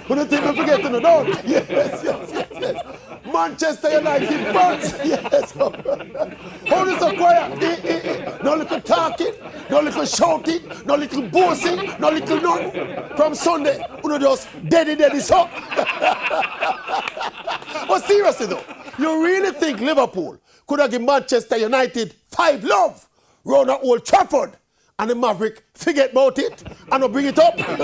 Who do you think we forget to know? No. Yes. Manchester United fans. Yes. How is so quiet? No little talking, no little shouting, no little boasting, no little none. From Sunday, you just daddy so. But seriously though, you really think Liverpool could have given Manchester United 5-0 round at Old Trafford and the Maverick forget about it and not bring it up? But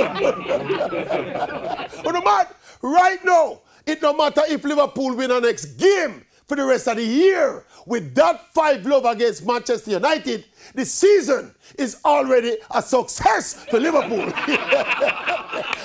no man, right now, it no matter if Liverpool win the next game for the rest of the year, with that 5-0 against Manchester United, the season is already a success for Liverpool.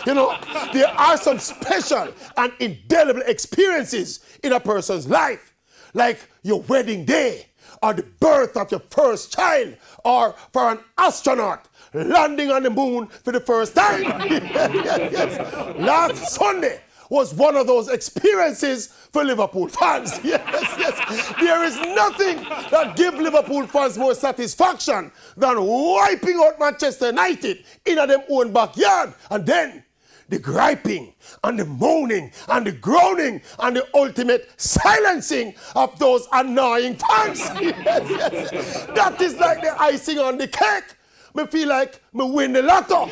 You know, there are some special and indelible experiences in a person's life, like your wedding day, or the birth of your first child, or for an astronaut landing on the moon for the first time. Yes. Last Sunday was one of those experiences for Liverpool fans. Yes. There is nothing that gives Liverpool fans more satisfaction than wiping out Manchester United in their own backyard. And then the griping and the moaning and the groaning and the ultimate silencing of those annoying fans. Yes. That is like the icing on the cake. Me feel like me win the lotto.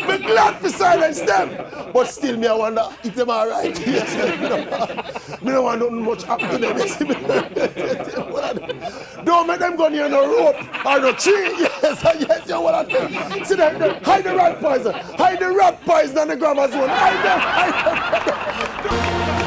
Me glad to silence them. But still me I wonder if them are right. Yes. Me don't want nothing much happen to them. Don't make them go near no rope or no tree. Yes, you want to see them. Hide the rat poison. Hide the rat poison on the grammar zone. Hide them.